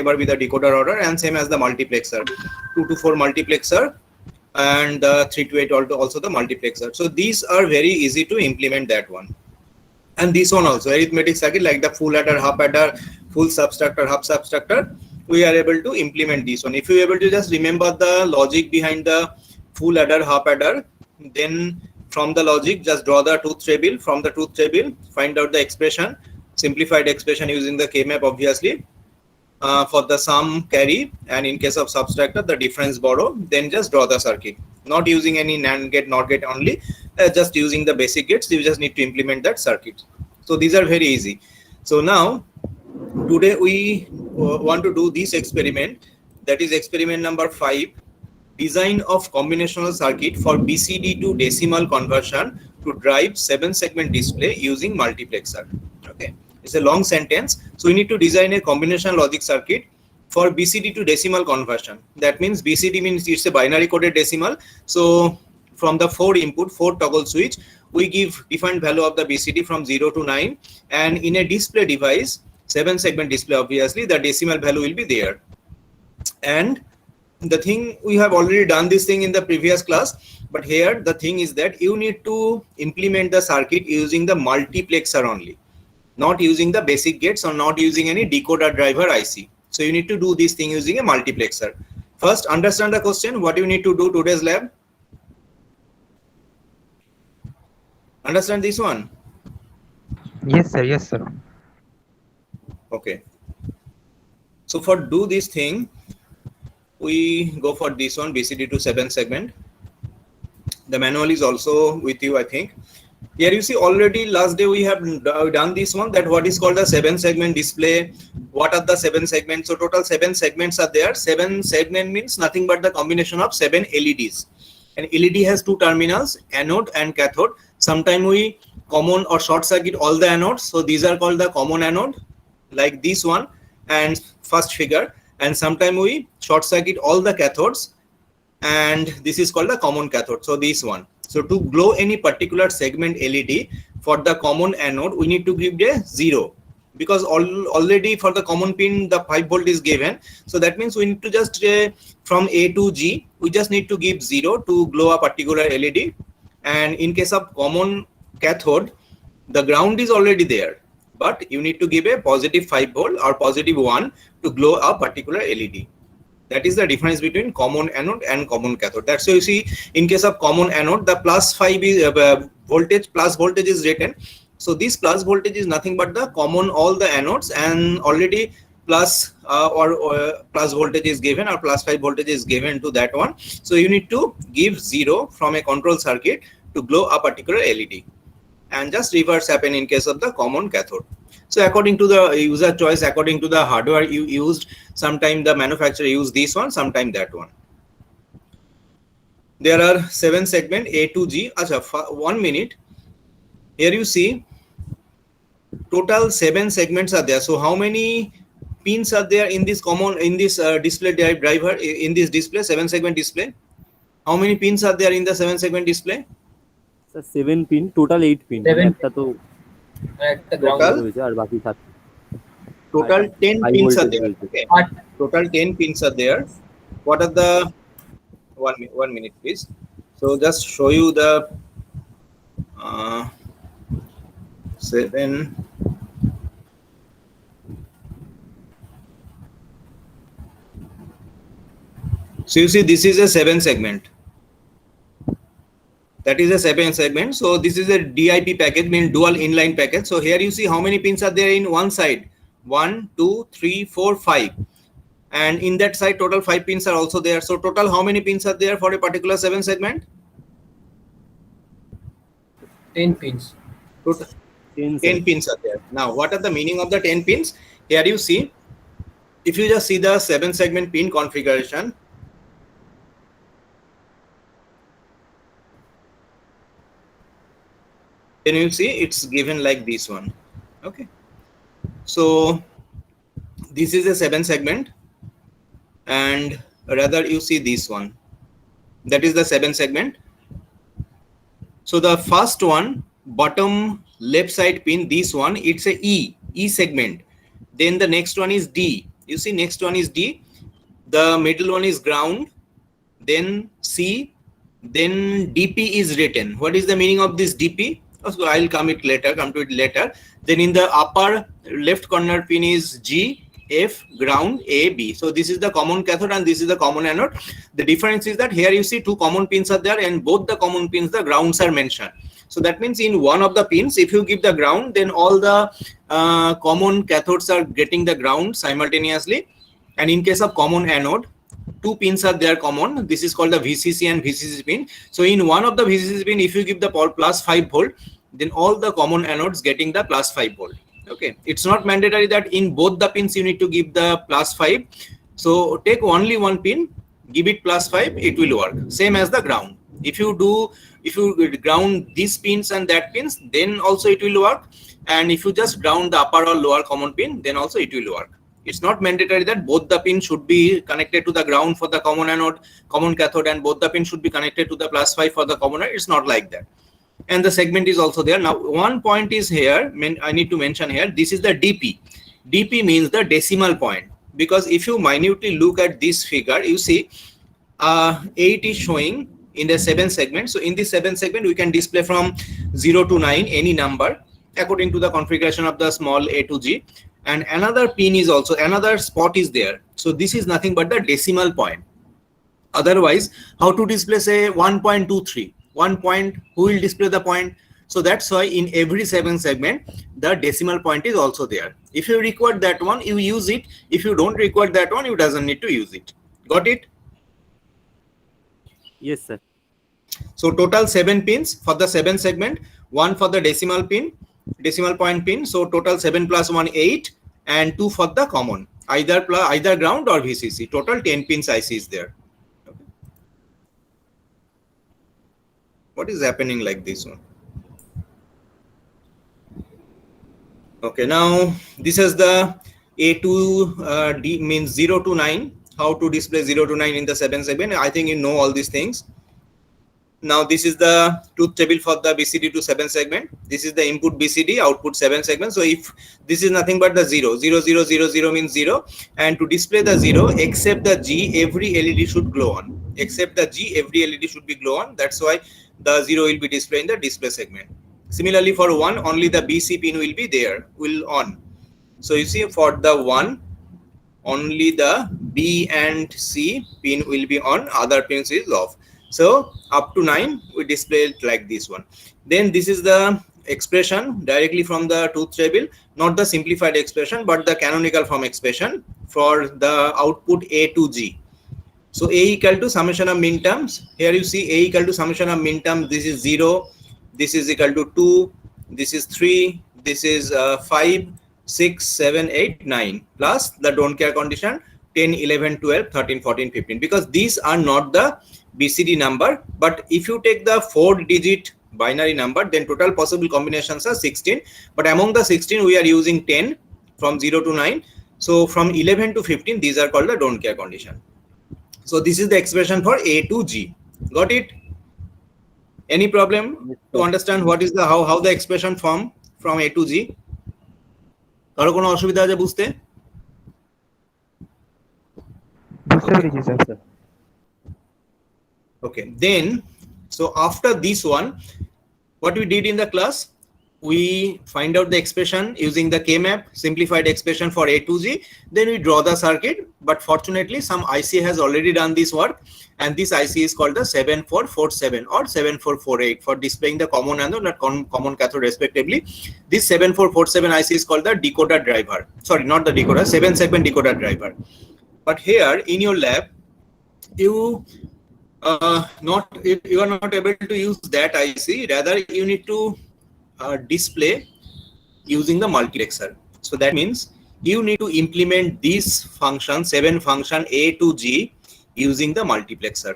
whatever be the decoder order, and same as the multiplexer, 2 to 4 multiplexer, and 3 to 8 also the multiplexer. So these are very easy to implement, that one. And this one also, arithmetic circuit like the full adder, half adder, full subtractor, half subtractor, we are able to implement this one. If you are able to just remember the logic behind the full adder, half adder, then from the logic just draw the truth table. From the truth table, find out the expression, simplified expression using the K-map obviously, for the sum carry, and in case of subtractor the difference borrow. Then just draw the circuit, not using any NAND gate, NOT gate, only just using the basic gates. You just need to implement that circuit. So these are very easy. So now today we want to do this experiment, that is experiment number 5, design of combinational circuit for BCD to decimal conversion to drive 7-segment display using multiplexer. Okay, it's a long sentence. So we need to design a combinational logic circuit for BCD to decimal conversion. That means BCD means it's a binary coded decimal. So from the 4 input, 4 toggle switch, we give different value of the BCD from 0 to 9, and in a display device, 7-segment display, obviously the decimal value will be there. And the thing, we have already done this thing in the previous class, but here the thing is that you need to implement the circuit using the multiplexer only, not using the basic gates or not using any decoder driver IC. So you need to do this thing using a multiplexer. First, understand the question, what you need to do today's lab. Understand this one? Yes, sir. Yes, sir. Okay. So for do this thing, we go for this one, BCD to 7-segment. The manual is also with you, I think. Here you see already last day we have done this one, that what is called a 7-segment display. What are the 7 segments? So total 7 segments are there. 7 segment means nothing but the combination of 7 LEDs. And LED has 2 terminals, anode and cathode. Sometimes we common or short circuit all the anodes. So these are called the common anode, like this one and first figure. And sometimes we short circuit all the cathodes, and this is called the common cathode. So this one. So to glow any particular segment LED for the common anode, we need to give a 0, because already for the common pin the 5 volt is given. So that means we need to just from A to G, we just need to give 0 to glow a particular LED. And in case of common cathode, the ground is already there, but you need to give a positive 5 volt or positive 1 to glow a particular LED. That is the difference between common anode and common cathode. That's why you see in case of common anode, the plus 5 is voltage, plus voltage is written. So this plus voltage is nothing but the common all the anodes, and already plus plus voltage is given, or plus 5 voltage is given to that one. So you need to give 0 from a control circuit to glow a particular LED, and just reverse happen in case of the common cathode. So according to the user choice, according to the hardware you used, sometime the manufacturer used this one, sometime that one. There are 7 segment A to G. Acha, 1 minute. Here you see total 7 segments are there. So how many pins are there in this common, in this display driver, in this display, 7-segment display? How many pins are there in the 7-segment display? 7 pin, total 8 pin. 7 Total 10 pins are there. Okay. Total 10 pins are there. What are the 1 minute please? So just show you the 7. So you see this is a 7 segment. That is a 7 segment. So this is a DIP package, means dual inline package. So here you see how many pins are there in one side. 1, 2, 3, 4, 5. And in that side total 5 pins are also there. So total how many pins are there for a particular 7 segment? 10 pins. Total 10 pins are there. Now what are the meaning of the 10 pins? Here you see, if you just see the 7-segment pin configuration, then you see it's given like this one. Okay, so this is a 7 segment, and rather you see this one, that is the 7 segment. So the first one, bottom left side pin, this one, it's a E segment. Then the next one is D, You see next one is D, the middle one is ground, then C, then DP is written. What is the meaning of this DP? So I'll come to it later. Then in the upper left corner pin is G, F, ground, A, B. So this is the common cathode and this is the common anode. The difference is that here you see two common pins are there, and both the common pins, the grounds are mentioned. So that means in one of the pins, if you give the ground, then all the common cathodes are getting the ground simultaneously. And in case of common anode, two pins are there common. This is called the VCC and VCC pin. So in one of the VCC pin, if you give the plus 5 volt, then all the common anodes getting the plus 5 volt. Okay, it's not mandatory that in both the pins you need to give the plus 5. So take only one pin, give it plus 5, it will work. Same as the ground. If you ground these pins and that pins, then also it will work. And if you just ground the upper or lower common pin, then also it will work. It's not mandatory that both the pins should be connected to the ground for the common anode, common cathode, and both the pins should be connected to the plus 5 for the common anode. It's not like that. And the segment is also there. Now, one point is here, I need to mention here, this is the DP. DP means the decimal point. Because if you minutely look at this figure, you see 8 is showing in the 7 segment. So in this 7 segment, we can display from 0 to 9 any number according to the configuration of the small a to g. And another pin is also, another spot is there. So this is nothing but the decimal point. Otherwise, how to display say 1.23? 1 point, who will display the point? So that's why in every 7 segment, the decimal point is also there. If you require that one, you use it. If you don't require that one, you doesn't need to use it. Got it? Yes, sir. So total 7 pins for the 7 segment, 1 for the decimal pin, decimal point pin. So total 7 plus 1, 8, and 2 for the common, either ground or VCC. Total 10 pins IC is there. Okay. What is happening like this one? Okay, now this is the A to D means 0 to 9. How to display 0 to 9 in the 7 segment? I think you know all these things. Now this is the truth table for the BCD to 7 segment. This is the input BCD, output 7 segment. So if this is nothing but the 0, 0, 0, 0, 0 means 0. And to display the 0, except the G, every LED should glow on. Except the G, every LED should be glow on. That's why the 0 will be displayed in the display segment. Similarly for 1, only the BC pin will be there, will on. So you see for the 1, only the B and C pin will be on, other pins is off. So up to 9, we display it like this one. Then this is the expression directly from the truth table, not the simplified expression, but the canonical form expression for the output A to G. So A equal to summation of min terms. Here you see A equal to summation of min terms. This is 0. This is equal to 2. This is 3. This is 5, 6, 7, 8, 9. Plus the don't care condition 10, 11, 12, 13, 14, 15. Because these are not the BCD number, but if you take the 4-digit binary number, then total possible combinations are 16. But among the 16, we are using 10 from 0 to 9. So from 11 to 15, these are called the don't care condition. So this is the expression for A to G. Got it? Any problem to understand what is the how the expression form from A to G? কারো কোনো অসুবিধা আছে বুঝতে? বুঝতে পেরেছি sir. Okay, then so after this one, what we did in the class, we find out the expression using the K-map, simplified expression for A to G. Then we draw the circuit, but fortunately some IC has already done this work, and this IC is called the 7447 or 7448 for displaying the common anode and common cathode respectively. This 7447 IC is called the decoder driver. Sorry, not the decoder, 7-segment decoder driver. But here in your lab, you are not able to use that IC. Rather, you need to display using the multiplexer. So that means you need to implement this function, 7 function A to G, using the multiplexer.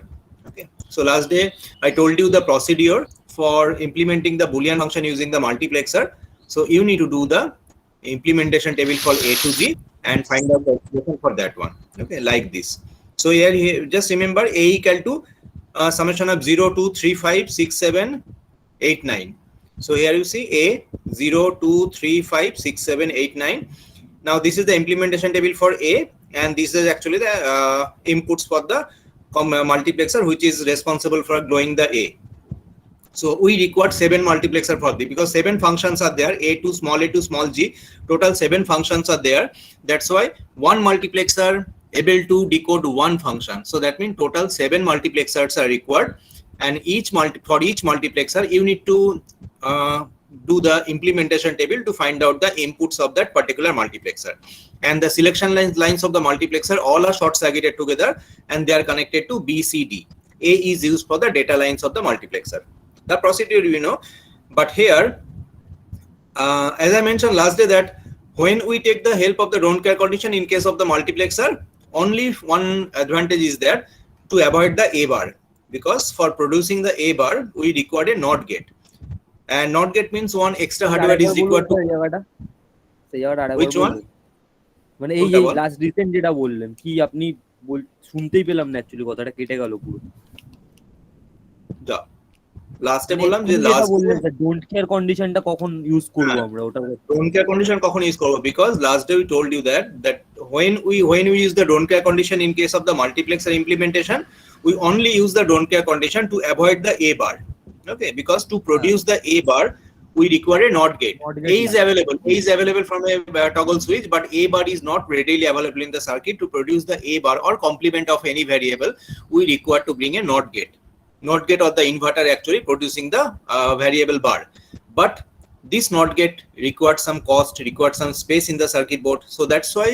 Okay. So last day I told you the procedure for implementing the Boolean function using the multiplexer. So you need to do the implementation table for A to G and find out the expression for that one. Okay, like this. So here just remember A equal to summation of 0, 2, 3, 5, 6, 7, 8, 9. So here you see A 0, 2, 3, 5, 6, 7, 8, 9. Now this is the implementation table for A, and this is actually the inputs for the multiplexer, which is responsible for glowing the A. So we require 7 multiplexer for this because 7 functions are there, a to small g, total 7 functions are there. That's why one multiplexer able to decode one function. So that means total 7 multiplexers are required, and for each multiplexer you need to do the implementation table to find out the inputs of that particular multiplexer. And the selection lines of the multiplexer all are short circuited together and they are connected to B, C, D. A is used for the data lines of the multiplexer. The procedure you know, but here, as I mentioned last day, that when we take the help of the don't care condition in case of the multiplexer, only one advantage is there, to avoid the A bar, because for producing the A bar we require a NOT gate, and NOT gate means one extra hardware is required to. Which one? মানে এই last recent যেটা বললেন কি আপনি শুনতেই পেলাম না actually কথাটা কেটে গেল পুরো। যা লাস্টে বললাম যে লাস্ট বললেন স্যার ডোন্ট কেয়ার কন্ডিশনটা কখন ইউজ করব আমরা ওটা don't care condition কখন ইউজ করব, because last day we told you that when we use the don't care condition in case of the multiplexer implementation, we only use the don't care condition to avoid the A bar. Okay, because to produce the A bar we require a NOT gate. A is available from a toggle switch, but A bar is not readily available in the circuit. To produce the A bar or complement of any variable, we require to bring a NOT gate. NOT gate or the inverter actually producing the variable bar. But this NOT gate required some cost, required some space in the circuit board. So that's why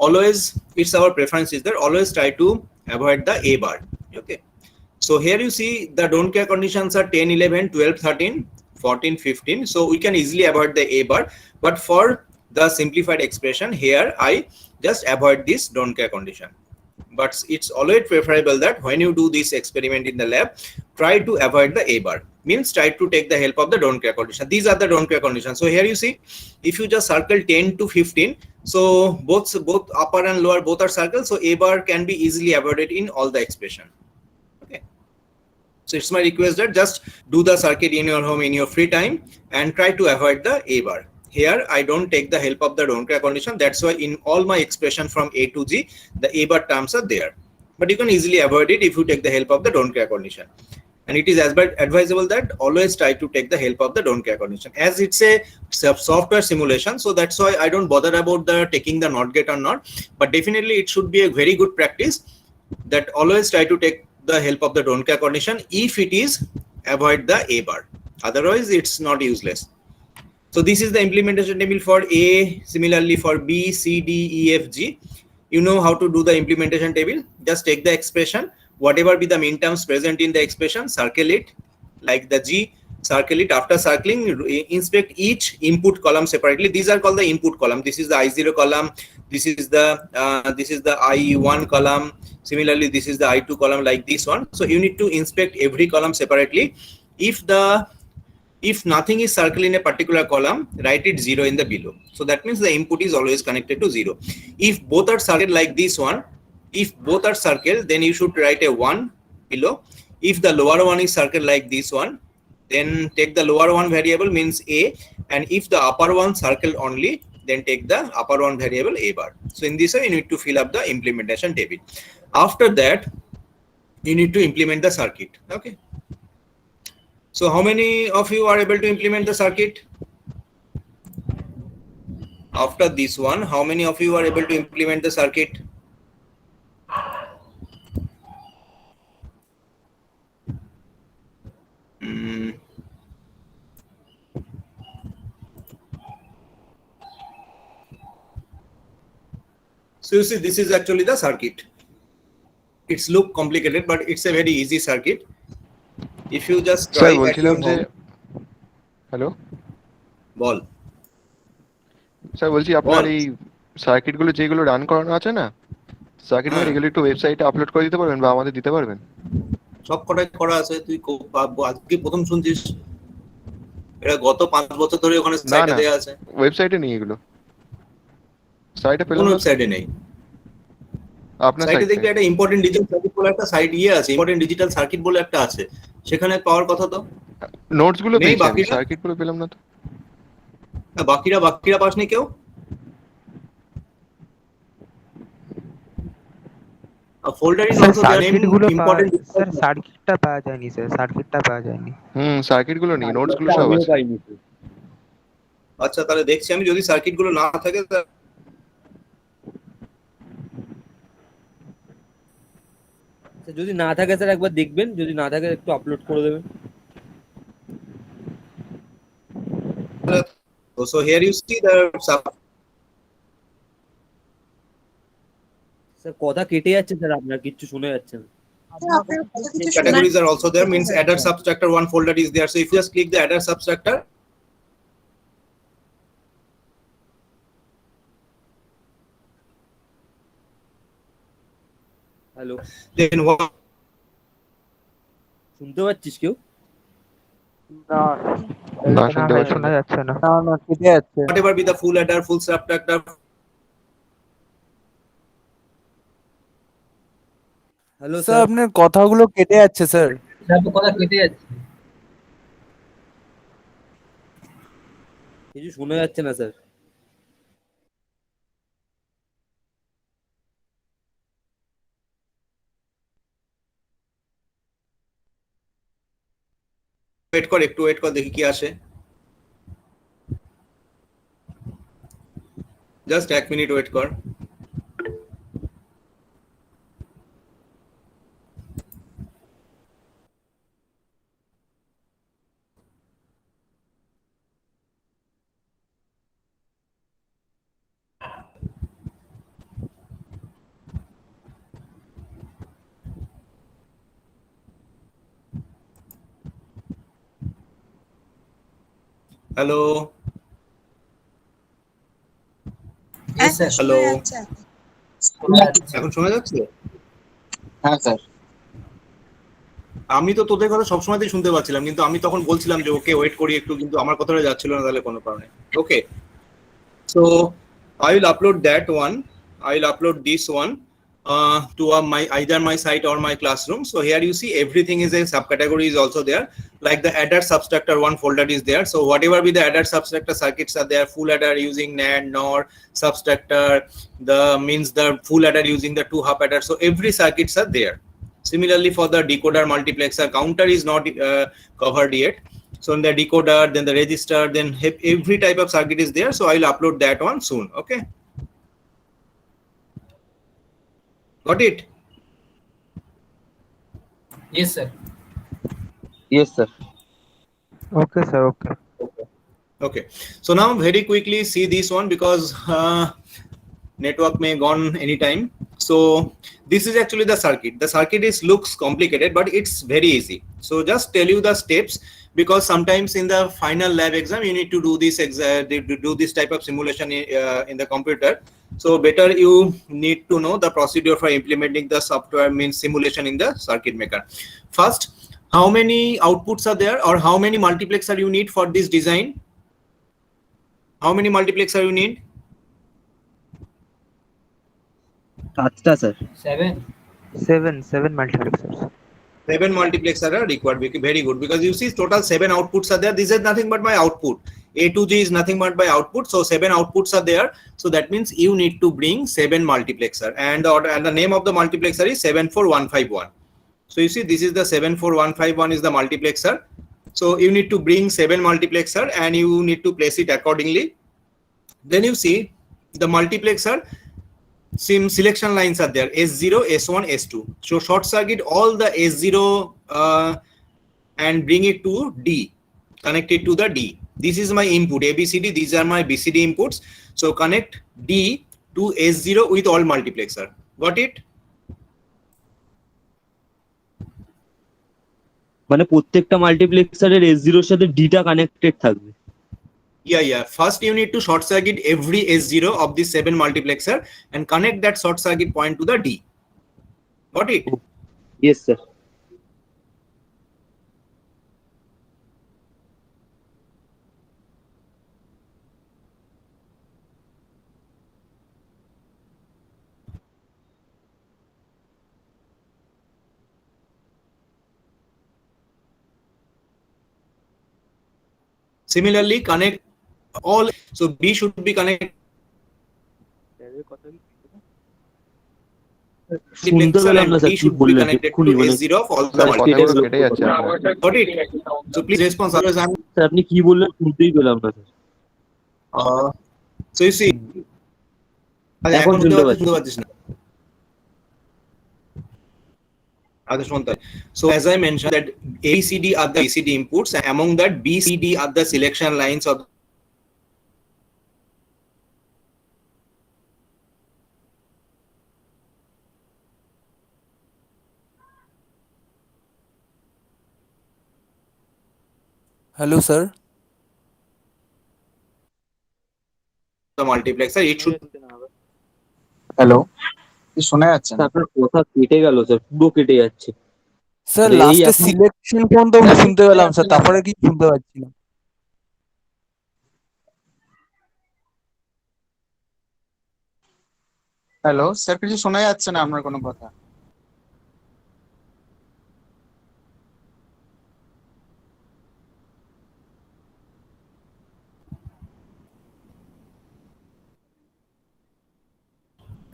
always it's our preference is that always try to avoid the A bar. Okay. So here you see the don't care conditions are 10, 11, 12, 13, 14, 15. So we can easily avoid the A bar. But for the simplified expression here, I just avoid this don't care condition. But it's always preferable that when you do this experiment in the lab, try to avoid the A bar. Means try to take the help of the don't care condition. These are the don't care conditions. So here you see, if you just circle 10 to 15, so both upper and lower both are circles. So A bar can be easily avoided in all the expression. Okay. So it's my request that just do the circuit in your home in your free time and try to avoid the A bar. Here I don't take the help of the don't care condition. That's why in all my expression from A to G, the A bar terms are there. But you can easily avoid it if you take the help of the don't care condition. And it is as advisable that always try to take the help of the don't care condition. As it's a software simulation, so that's why I don't bother about the taking the NOT gate or not. But definitely it should be a very good practice that always try to take the help of the don't care condition if it is avoid the A bar. Otherwise it's not useless. So this is the implementation table for A, similarly for B, C, D, E, F, G. You know how to do the implementation table. Just take the expression, whatever be the min terms present in the expression, circle it like the G, circle it. After circling, inspect each input column separately. These are called the input column. This is the I0 column. This is the I1 column. Similarly, this is the I2 column like this one. So you need to inspect every column separately. If nothing is circled in a particular column, write it 0 in the below. So that means the input is always connected to 0. If both are circled like this one, if both are circled, then you should write a 1 below. If the lower one is circled like this one, then take the lower one variable means A, and if the upper one circled only, then take the upper one variable A bar. So in this way, you need to fill up the implementation table. After that, you need to implement the circuit. Okay. So how many of you are able to implement the circuit? After this one, how many of you are able to implement the circuit? So you see, this is actually the circuit. It's look complicated, but it's a very easy circuit. If you just try at your home. Hello ball sir, বলছি আপনার এই সার্কিটগুলো যেগুলো run করানো আছে না, সার্কিটগুলো এগুলো একটু ওয়েবসাইটে আপলোড করে দিতে পারবেন বা আমাদের দিতে পারবেন? সব কটাই করা আছে, তুই আজকে প্রথম শুনছিস? এটা গত 5 বছর ধরে ওখানে সাইটে দেয়া আছে। ওয়েবসাইটে নেই এগুলো, সাইটে পেলাম। কোন ওয়েবসাইটে নেই? আপনার সাইটে দেখলে একটা ইম্পর্টেন্ট ডিজিটাল সার্কিট বলে একটা সাইট আছে, ইম্পর্টেন্ট ডিজিটাল সার্কিট বলে একটা আছে, সেখানে পাওয়ার কথা তো। নোটস গুলো পেয়েছি, সার্কিট গুলো পেলাম না তো। বাকিরা পাসনি কেউ? A folder is sir also the circuit name গুলো important. স্যার সার্কিটটা পাওয়া যায়নি স্যার, সার্কিটটা পাওয়া যায়নি। সার্কিট গুলো নেই, নোটস গুলো সব আমিও আছে। পাইনি তো। আচ্ছা, তাহলে দেখছি আমি, যদি সার্কিট গুলো না থাকে স্যার যদি না থাকে স্যার একবার দেখবেন, যদি না থাকে একটু আপলোড করে দেবেন। so here you see the sir কথা কেটে যাচ্ছে স্যার, আপনার কিচ্ছু শোনা যাচ্ছে না। categories are also there, means adder subtractor one folder is there. So if you just click the adder subtractor, hello, then what শুনতে পাচ্ছিস কেউ? না শুনতে পাচ্ছি শোনা না। যাচ্ছে না। whatever be the full adder, full subtractor, hello sir sir, আপনার কথাগুলো কেটে যাচ্ছে স্যার। স্যার তো কথা কেটে যাচ্ছে। কিছু শোনা যাচ্ছে না স্যার। wait কর, একটু ওয়েট কর, দেখি কি আসে। জাস্ট 1 মিনিট ওয়েট কর। Hello Yes, sir. হ্যালো, এখন শোনা যাচ্ছে? হ্যাঁ স্যার। আমি তো তোদের কথা সবসময়তেই শুনতে পাচ্ছিলাম, কিন্তু আমি তখন বলছিলাম যে ওকে ওয়েট করি একটু, কিন্তু আমার কথাটা যাচ্ছিল না তাহলে কোনো কারণে। ওকে, so I will upload that one. I will upload this one to my either my site or my classroom. So here you see everything is a subcategory is also there, like the adder subtractor one folder is there. So whatever be the adder subtractor circuits are there, full adder using NAND, NOR, subtractor, the means the full adder using the 2 half adder. So every circuits are there. Similarly for the decoder multiplexer, counter is not covered yet. So in the decoder, then the register, then every type of circuit is there. So I will upload that one soon. Okay, got it? Yes, sir. Yes sir. Okay sir, okay. Okay, so now very quickly see this one, because network may gone anytime. So this is actually the circuit. The circuit is looks complicated, but it's very easy. So just tell you the steps, because sometimes in the final lab exam you need to do this do this type of simulation in the computer. So better you need to know the procedure for implementing the software, means simulation in the circuit maker. First, how many outputs are there, or how many multiplexer you need for this design? How many multiplexer you need? 7টা sir. 7. 7 multiplexers. 7 multiplexer are required. Very good, because you see total 7 outputs are there. This is nothing but my output. A to G is nothing but my output. So 7 outputs are there. So that means you need to bring 7 multiplexer, and the name of the multiplexer is 74151. So you see this is the 74151 is the multiplexer. So you need to bring 7 multiplexer and you need to place it accordingly. Then you see the multiplexer selection lines are there, S0, S1, S2. So short circuit all the S0 and bring it to D, connect it to the D. This is my input ABCD, these are my BCD inputs. So connect D to S0 with all multiplexer. Got it? মানে প্রত্যেকটা মাল্টিপ্লেক্সারের S0 এর সাথে ডিটা connected থাকবে। Yeah. First you need to short circuit every S0 of this 7 multiplexer and connect that short circuit point to the D. Got it? Yes sir. Similarly connect all, so B should be connected. শুনতে পেলাম না sir D কি should be বললেন connected এক্ষুনি to মানে S0 of all the sir কেটে কথাগুলো multiplexer. গেল কেটে যাচ্ছে আপনার। Got it? So please respond. Otherwise, I'm. Sir আপনি কি বললেন শুনতেই পেলাম না স্যার So you see, এখন শুনতে পাচ্ছি। শুনতে পাচ্ছিস না? আচ্ছা শুনতে। So as I mentioned that ABCD are the BCD inputs, and among that BCD are the selection lines of. Hello, sir. The multiplexer, it should. Hello, কি শোনা যাচ্ছে না? স্যার, আপনার কথা কেটে গেল স্যার, পুরো কেটে যাচ্ছে। স্যার এই লাস্টে এখন- সিলেকশন পর্যন্ত শুনতে পেলাম স্যার, তারপরে কি শুনতে পাচ্ছি না। হ্যালো স্যার, কিছু শোনা যাচ্ছে না আপনার কোনো কথা।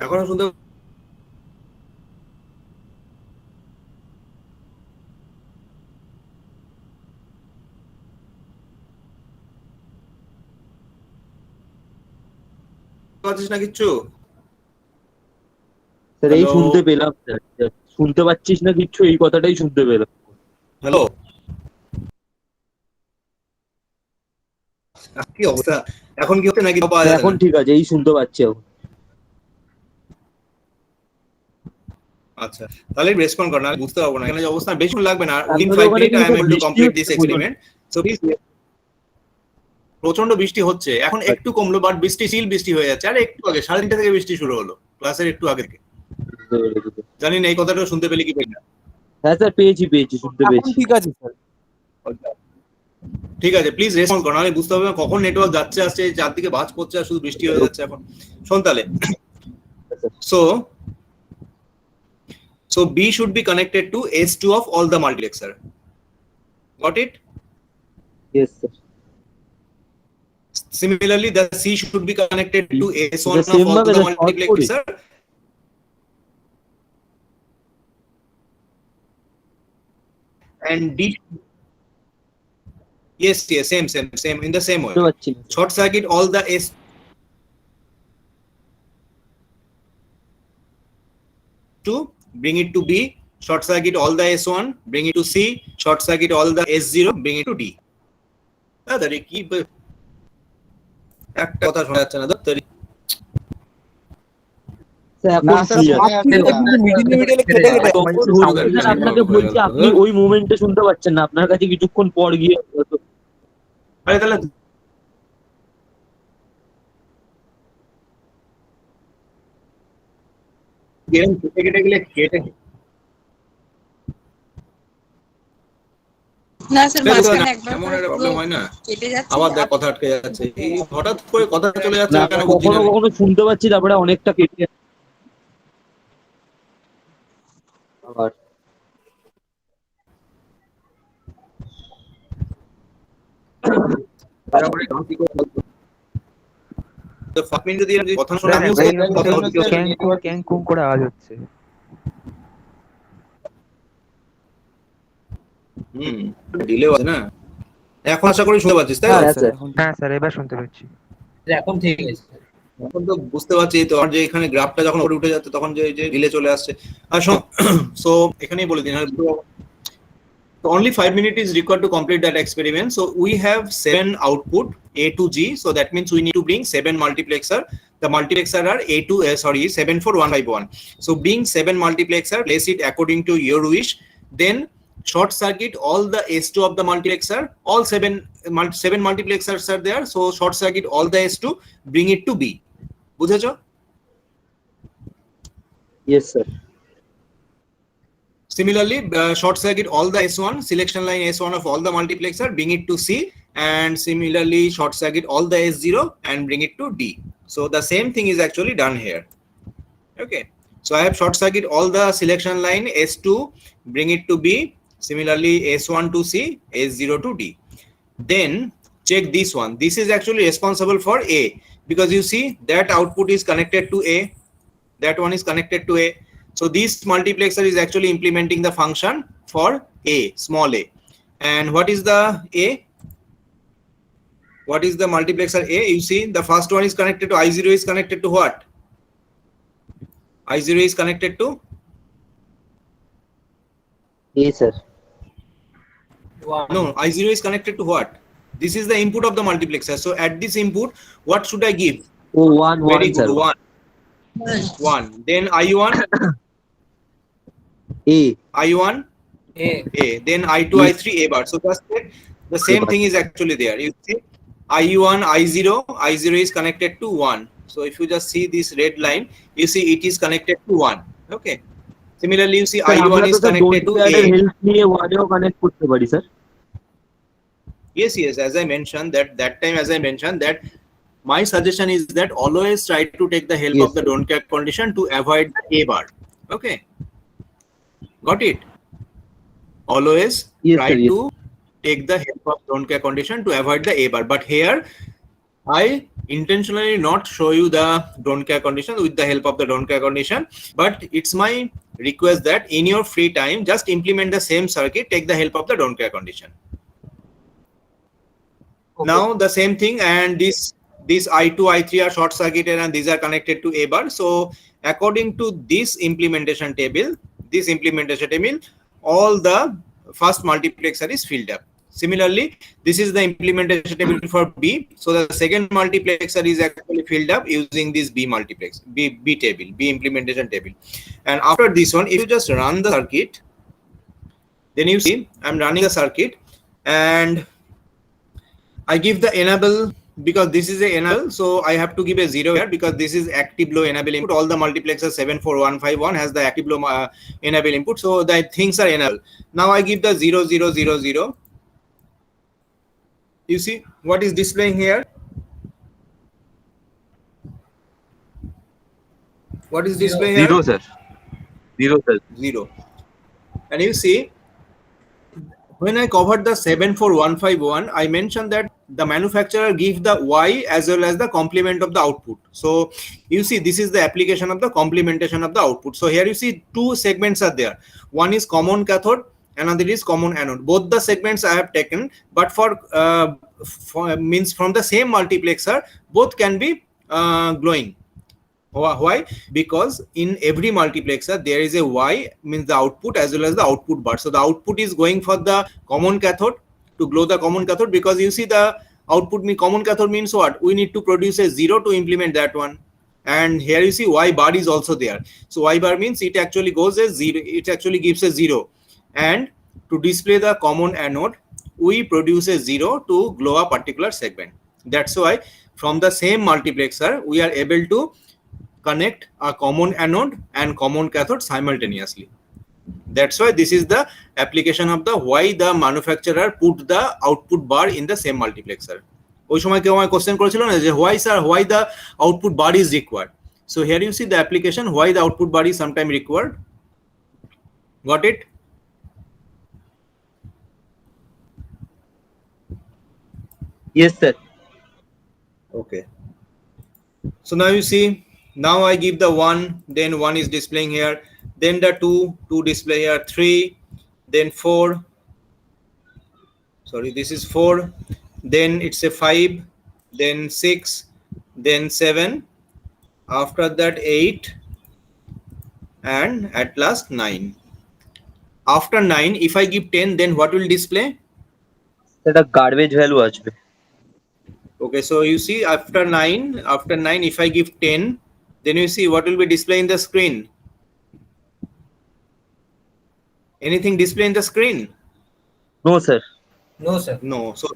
এখনো শুনতে পাচ্ছিস না কিচ্ছু? স্যার এই Hello? শুনতে পেলাম স্যার, শুনতে পাচ্ছিস না কিচ্ছু, এই কথাটাই শুনতে পেলাম। হ্যালো, কি অবস্থা? এখন কি হচ্ছে নাকি পাওয়া যাচ্ছে এখন না? ঠিক আছে, এই শুনতে পাচ্ছি এখন। আচ্ছা, তাহলে রেসপন্ড কর, না বুঝতে পারবো না। এখানে যে অবস্থা বেশি লাগবে না। উইদিন আপনাদের 5 ওখানে মিনিট কি I am sir able to বৃষ্টি কমপ্লিট হচ্ছে দিস বলুন? এক্সপেরিমেন্ট। সো প্লিজ, প্রচন্ড বৃষ্টি হচ্ছে এখন, একটু কমলো, বাট বৃষ্টি শিল বৃষ্টি হয়ে যাচ্ছে। আর একটু আগে 3:30 থেকে বৃষ্টি শুরু হলো, ক্লাসের একটু আগে থেকে। বুঝতে পেরেছি স্যার। জানি না এই কথাটা শুনতে পেলে কি পেলি না। হ্যাঁ স্যার, পেয়েছি শুনতে এখন পেয়েছি। ঠিক আছে স্যার। ঠিক আছে, প্লিজ রেসপন্ড করো, নাহলে বুঝতে হবে না কখন নেটওয়ার্ক যাচ্ছে আসছে, চারদিকে বাজ পড়ছে আর শুধু বৃষ্টি হয়ে যাচ্ছে এখন। শোন তাহলে, so B should be connected to S2 of all the multiplexer. Got it? Yes sir. Similarly, the C should be connected to S1 The of same all ভাবে the the short multiplexer. And D. Yes, same in the same way. শুনতে পাচ্ছি না। Short circuit all the S to bring it to B. Short circuit all the S1, bring it to C. Short circuit all the S0, bring it to D. দাদা কি একটা কথা শোনা যাচ্ছে না দাদা। স্যার না এখন স্যার, clear। শোনা যাচ্ছে না। মিডিলে কেটে কেটে তখন বলছি, স্যার আপনাকে বলছি আপনি ওই মোমেন্টে শুনতে পাচ্ছেন না, আপনার কাছে কিছুক্ষণ পর গিয়ে হয়তো- আরে তাহলে গেম কেটে গেলে কেটে না স্যার, মাঝখানে একবার এমন করে একটা পুরো প্রবলেম হয় না, কেটে যাচ্ছে। আবার দেখ কথা আটকে যাচ্ছে, এই হঠাৎ করে কথা চলে যাচ্ছে না, কেন বুঝি না কখনো আমি। কখনো শুনতে পাচ্ছি, তারপরে অনেকটা কেটে যাচ্ছে। আবার তো 5 মিনিট যদি আমি কথা শোনা আমিও ভাই, কথা ভাই, হচ্ছে। ভাই, ক্যাং কুং করে আওয়াজ হচ্ছে। ডিলে আছে না। এখন আশা করি শুনতে পাচ্ছিস তাই তো? হ্যাঁ, হ্যাঁ স্যার। স্যার, এখন হ্যাঁ স্যার, এবার শুনতে পাচ্ছি। এখন ঠিক আছে। এখন তো বুঝতে পারছি তো, আর যে এখানে গ্রাফটা যখন উপরে উঠে যাচ্ছে তখন যে ডিলে চলে আসছে। আর সো এখানেই বলে দিন। So only 5 minutes is required to complete that experiment. So we have 7 output A to G. So that means we need to bring 7 multiplexer. The multiplexer are 74151. So bring 7 multiplexer, place it according to your wish. Then short circuit all the S2 of the multiplexer. All 7 multiplexers are there. So short circuit all the S2, bring it to B. বুঝেছো? Yes sir. Similarly, short circuit all the S1, selection line S1 of all the multiplexer, bring it to C, and similarly short circuit all the S0 and bring it to D. So the same thing is actually done here. Okay, so I have short circuit all the selection line S2, bring it to B, similarly S1 to C, S0 to D. Then check this one. This is actually responsible for A, because you see that output is connected to A, that one is connected to A. So So this multiplexer is actually implementing the function for A, small a. And what is the A? What is the multiplexer A? You see the first one is connected to I0 is connected to what? I0 is connected to A, sir. no, I0 is connected to what? This is the input of the multiplexer. So at this input, what should I give? Oh, one, Very one, good, sir. 1. 1. Then I1, A. I1, A. A. Then I2, I3, A bar. So just the same thing is actually there. You see, I1, I0 is connected to 1. So if you just see this red line, you see it is connected to 1. Okay. Similarly, you see I1 is connected to A. help me one connect করতে পারি, sir. Yes, as I mentioned that time, as I mentioned that my suggestion is that always try to take the help Yes, of the sir. don't care condition to avoid the A bar. Okay. Got it? Always Yes, try sir, yes. to take the help of don't care condition to avoid the A bar. But here, I intentionally not show you the don't care condition with the help of the don't care condition. But it's my request that in your free time, just implement the same circuit, take the help of the don't care condition. Okay. Now the same thing, and this I2, I3 are short circuited and these are connected to A bar. So according to this implementation table, all the first multiplexer is filled up. Similarly, this is the implementation table for B. So the second multiplexer is actually filled up using this B multiplex, B table, B implementation table. And after this one, if you just run the circuit, then you see I'm running the circuit and I give the enable, because this is a enable, so I have to give a 0 here because this is active low enable input. All the multiplexer 74151 has the active low enable input, so the things are enabled. Now I give the 0 0 0 0. You see what is displaying here? What is displaying here? 0, sir. 0, sir. 0. And you see, when I covered the 74151, I mentioned that the manufacturer gives the Y as well as the complement of the output. So you see, this is the application of the complementation of the output. So here you see two segments are there. One is common cathode, another is common anode. Both the segments I have taken, but for means from the same multiplexer, both can be glowing. Why? Because in every multiplexer there is a Y, means the output as well as the output bar. So the output is going for the common cathode to glow the common cathode, because you see the output common cathode means what? We need to produce a 0 to implement that one. And here you see Y bar is also there. So Y bar means it actually goes as 0. It actually gives a 0. And to display the common anode, we produce a 0 to glow a particular segment. That's why from the same multiplexer we are able to connect a common anode and common cathode simultaneously. That's why this is the application of the why the manufacturer put the output bar in the same multiplexer. ওই সময় কেউ আমায় question করেছিল না যে why the output bar is required. So here you see the application why the output bar is sometime required. Got it? Yes, sir. Okay. So now you see, now I give the 1, then 1 is displaying here, then the 2 display here, 3, then 4, sorry, this is 4, then it's a 5, then 6, then 7, after that 8, and at last 9. After 9, if I give 10, then what will display? That a garbage value আসবে. Okay, so you see after 9, if I give 10, then you see what will be displaying the screen. Anything display in the screen? No, sir. No, sir. No. So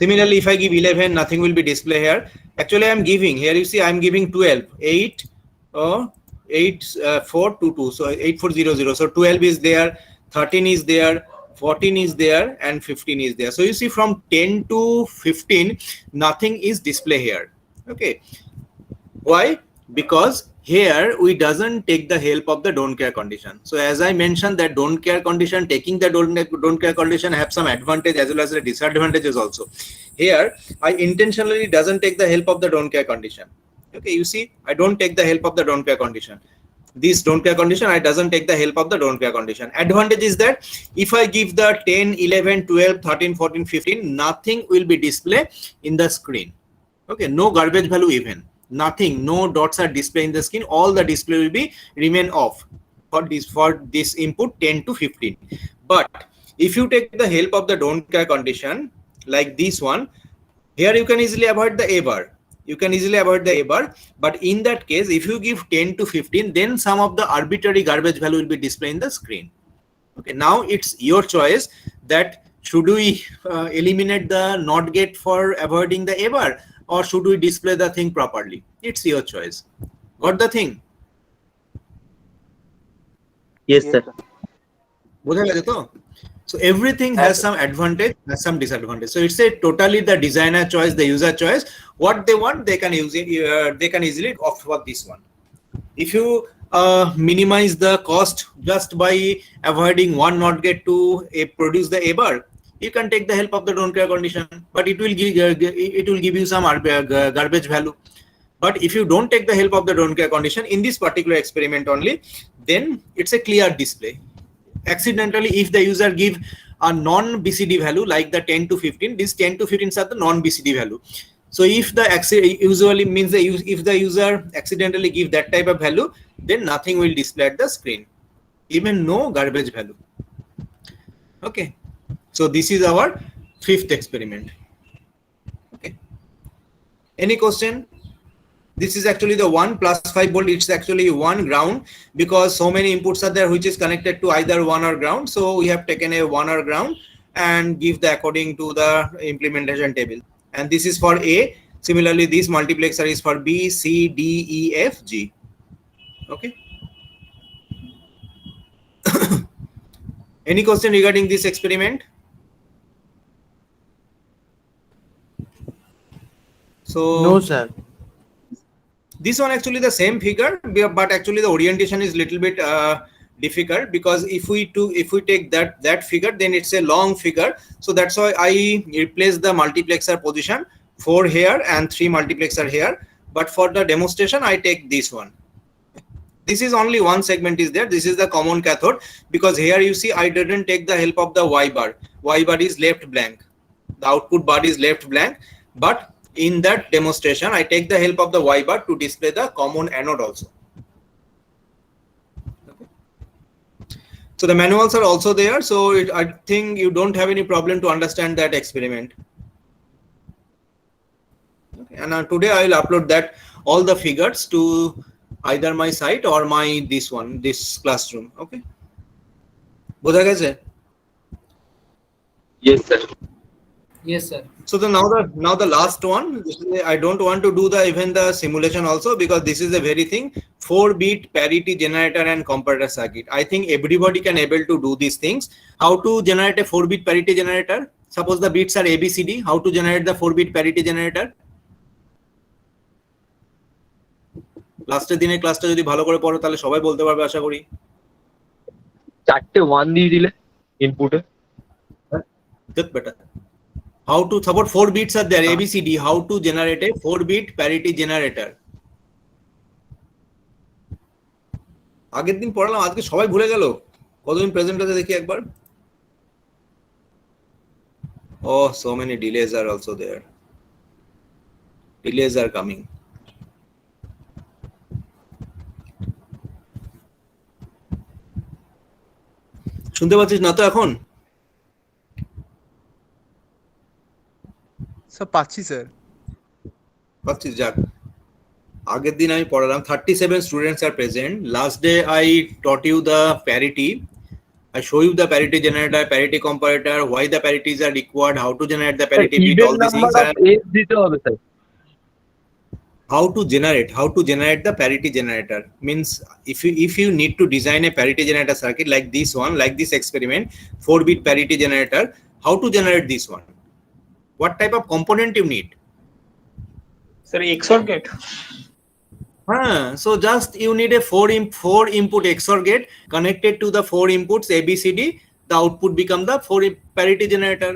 similarly, if I give 11, nothing will be display here. Actually, I am giving here. You see, I am giving 12, 8, 4, 2, 2. So 8400. So 12 is there, 13 is there, 14 is there, and 15 is there. So you see, from 10 to 15, nothing is display here. Okay. Why? Because here we doesn't take the help of the don't care condition. So as I mentioned that don't care condition, taking the don't care condition have some advantage as well as the disadvantages also. Here I intentionally doesn't take the help of the don't care condition. Okay, you see, I don't take the help of the don't care condition. this don't care condition, I doesn't take the help of the don't care condition. Advantage is that if I give the 10, 11, 12, 13, 14, 15, nothing will be displayed in the screen. Okay, no garbage value even, nothing, no dots are displayed in the screen, all the display will be remain off for this input 10 to 15. But if you take the help of the don't care condition like this one, here you can easily avoid the A bar. You can easily avoid the A bar, but in that case, if you give 10 to 15, then some of the arbitrary garbage value will be displayed in the screen. Okay, now it's your choice that should we eliminate the NOT gate for avoiding the A bar, or should we display the thing properly? It's your choice. Got the thing? Yes, sir. বোঝা গেছে তো? So everything has some advantage, has some disadvantage. So it's a totally the designer choice, the user choice. What they want, they can use it. They can easily opt for this one. If you minimize the cost just by avoiding one NOT gate to produce the A bar, you can take the help of the don't care condition, but it will give you some garbage value. But if you don't take the help of the don't care condition in this particular experiment only, then it's a clear display. Accidentally, if the user give a non-BCD value like the 10 to 15, these 10 to 15 are the non-BCD value. So if the usually means that if the user accidentally give that type of value, then nothing will display at the screen, even no garbage value. Okay, so this is our 5th experiment. Okay, any question? This is actually the 1 plus 5 volt. It's actually 1 ground because so many inputs are there which is connected to either 1 or ground. So we have taken a 1 or ground and give the according to the implementation table. And this is for A. Similarly, this multiplexer is for B, C, D, E, F, G. Okay. Any question regarding this experiment? So No, sir. this one actually the same figure, but actually the orientation is little bit difficult because if we take that figure, then it's a long figure. So that's why I replace the multiplexer position 4 here and 3 multiplexer here. But for the demonstration, I take this one. This is only one segment is there. This is the common cathode because here you see I didn't take the help of the Y bar. Y bar is left blank. The output bar is left blank, but in that demonstration, I take the help of the Y bar to display the common anode also. Okay. So the manuals are also there. So I think you don't have any problem to understand that experiment. Okay. And today I will upload that all the figures to either my site or my this classroom. Okay. বোঝা গেছে? Yes, sir. Yes, sir. So now the last one, I don't want to do even the simulation also because this is the very thing, 4-bit parity generator and comparator circuit. I think everybody can able to do these things. How to generate a 4-bit parity generator? Suppose the bits are ABCD. How to generate the 4-bit parity generator? লাস্টের দিনে ক্লাসটা যদি ভালো করে পড়ো তাহলে সবাই বলতে পারবে আশা করি। 4টে 1 দিয়ে দিলে ইনপুটে That's better. How to support 4 bits are there, ABCD. How to generate a 4-bit parity generator? আগের দিন পড়ালাম, আজকে সবাই ভুলে গেল। কতদিন প্রেজেন্ট আছে দেখি একবার। Oh, so many delays are also there. Delays are coming. শুনতে পাচ্ছিস না তো এখন? স্যার পাচ্ছি স্যার। পাচ্ছিস, যাক। আগের দিন আমি পড়ালাম 37 students are present. Last day I taught you the parity. I show you the parity generator, parity comparator, why the parities are required, how to generate the parity bit, all these things. দিতে হবে sir. How to generate the parity generator means if you need to design a parity generator circuit like this one, like this experiment, 4-bit parity generator, how to generate this one? What type of component you need? Sir, XOR gate. So just you need a 4 input XOR gate connected to the 4 inputs ABCD. The output become the 4 parity generator.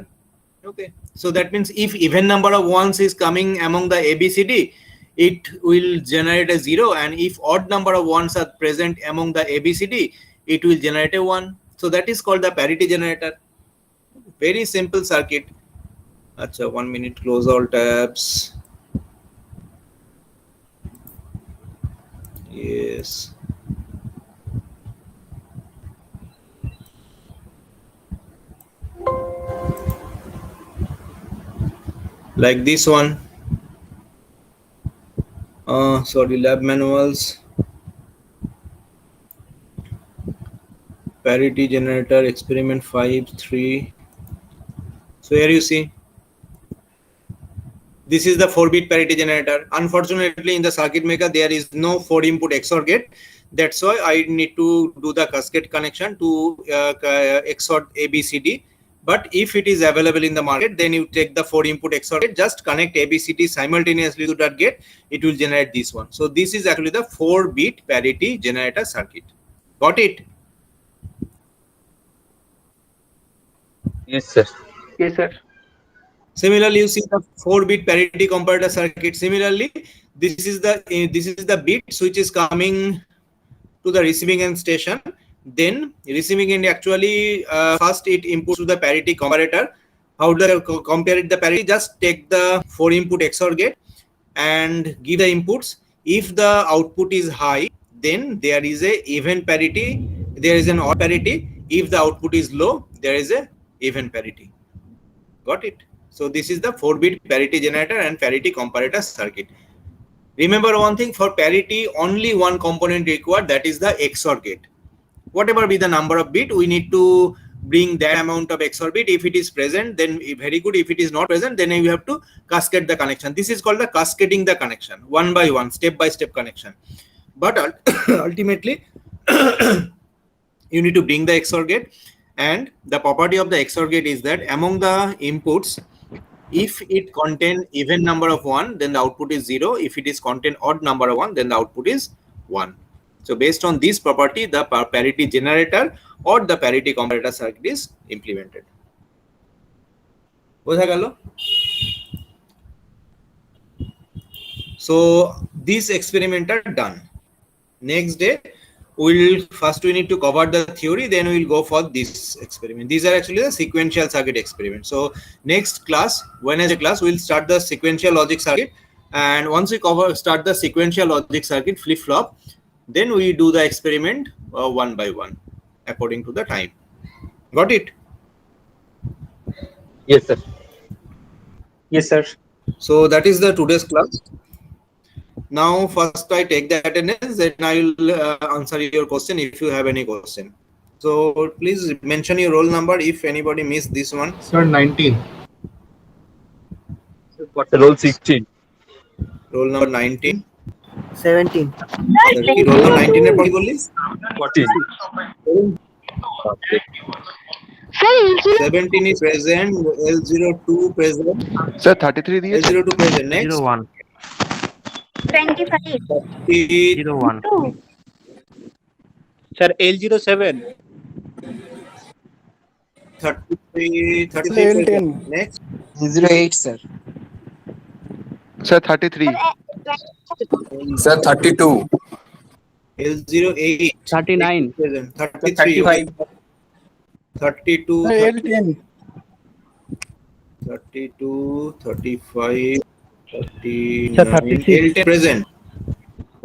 Okay. So that means if even number of ones is coming among the ABCD, it will generate a 0, and if odd number of ones are present among the ABCD, it will generate a 1. So that is called the parity generator. Very simple circuit. Acha, 1 minute, close all tabs. Yes. Like this one. Sorry, lab manuals. Parity generator, experiment 5.3. So here you see, this is the 4-bit parity generator. Unfortunately, in the circuit maker, there is no 4-input XOR gate. That's why I need to do the cascade connection to XOR ABCD. But if it is available in the market, then you take the 4-input XOR gate, just connect ABCD simultaneously to that gate, it will generate this one. So this is actually the 4-bit parity generator circuit. Got it? Yes, sir. Yes, sir. Similarly, you see the 4-bit parity comparator circuit. Similarly, this is the bit which is coming to the receiving end station. Then receiving end actually first it inputs to the parity comparator. How do I compare it the parity? Just take the 4-input XOR gate and give the inputs. If the output is high, then there is a even parity. There is an odd parity. If the output is low, there is a even parity. Got it? So this is the 4-bit parity generator and parity comparator circuit. Remember one thing, for parity only one component required, that is the XOR gate. Whatever be the number of bit, we need to bring that amount of XOR bit. If it is present, then very good. If it is not present, then you have to cascade the connection. This is called the cascading the connection, one by one, step by step connection. But ultimately, you need to bring the XOR gate. And the property of the XOR gate is that among the inputs, if it contain even number of 1, then the output is 0. If it is contain odd number of 1, then the output is 1. So based on this property, the parity generator or the parity comparator circuit is implemented. Bojha gelo? So these experiments are done. Next day, we need to cover the theory, then we'll go for this experiment. These are actually the sequential circuit experiments. So next class, Wednesday class, we'll start the sequential logic circuit, and once we start the sequential logic circuit flip-flop, then we do the experiment one by one according to the time. Got it? Yes, sir. Yes, sir. So that is the today's class. Now first I take the attendance, then I will answer your question if you have any question. So please mention your roll number if anybody missed this one. Sir, 19. What's the roll 16? Roll number 19. 17. Roll number 19 এর পরে বললি? 14. 17 is present, L02 present, Sir, 33 দিয়েছে। L02 present. Next 01 25. 01 Sir, L07. 33 present. Next 08, sir. Sir, 33. Sir, 32. L08 39. present. 33 35. 32 L10. 32 35 Sir, 39 36. L10 present.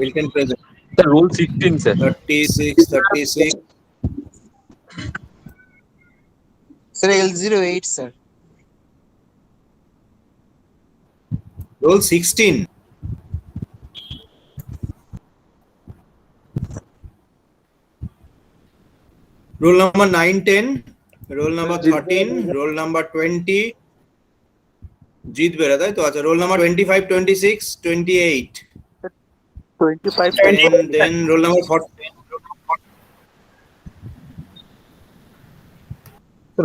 L10 present. The roll 16, sir. 36 Sir, L08, sir. roll 16. Roll number 9 10, roll number 13, roll number 20 জিতবে রা তাই তো আচ্ছা roll number 25 26 28 25. then roll number 40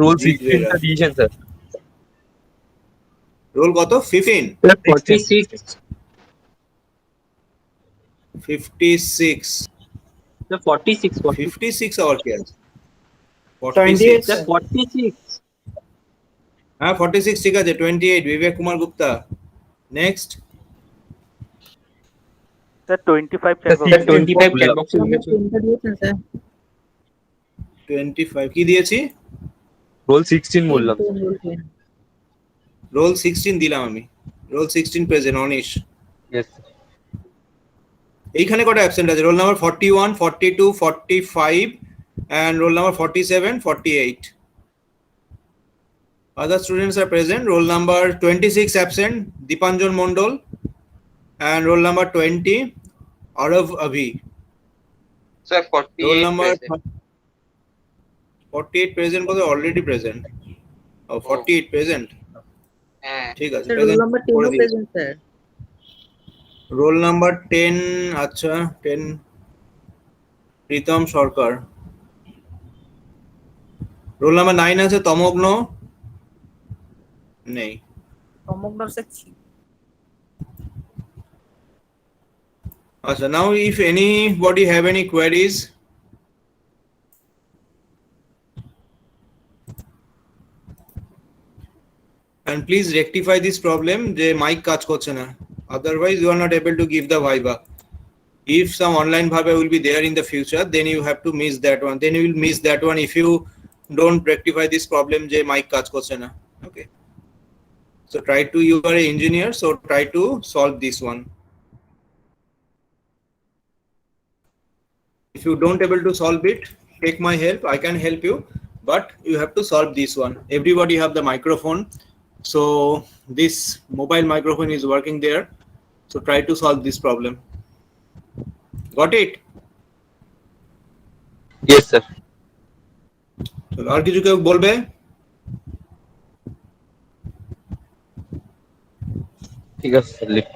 Roll 16, sir. Division, sir. roll কত 15 46. 56 Sir, 46. 56 আবার কি আছে 28, 46 Sir, 46. হ্যাঁ 46 ঠিক আছে 28 Vivek Kumar Gupta next Sir, 25 chat box. Sir, 25 chat box এ লিখেছে। চিন্তা দিয়েছেন স্যার 25 কি দিয়েছি? রোল 16 বললাম। রোল 16 দিলাম আমি। Roll 16 present Anish. Yes. এইখানে কটা অ্যাবসেন্ট আছে? Roll number 41, 42, 45 and roll number 47, 48. Other students are present. Roll number 26 absent, Dipanjan Mondol, and roll number 20, Arav Avi. Sir Roll number 48 present was already present. Oh, 48 present. হ্যাঁ ঠিক আছে, sir roll present number করে 10 দিয়েছি। Present sir Roll number 10, আচ্ছা 10, প্রীতম সরকার। Roll number 9 আছে তমগ্ন, নেই। সমগ্র sir Achha, now if anybody have any queries, and please rectify this problem যে mic কাজ করছে না, otherwise you are not able to give the viva. If some online viva will be there in the future, then you have to miss that one, then you will miss that one if you don't rectify this problem যে mic কাজ করছে না. Okay, so try to, you are an engineer, so try to solve this one. If you don't able to solve it, take my help, I can help you, but you have to solve this one. Everybody have the microphone, so this mobile microphone is working there, so try to solve this problem. Got it? Yes, sir. আর কিছু কেউ বলবে? ঠিক আছে, লিখ।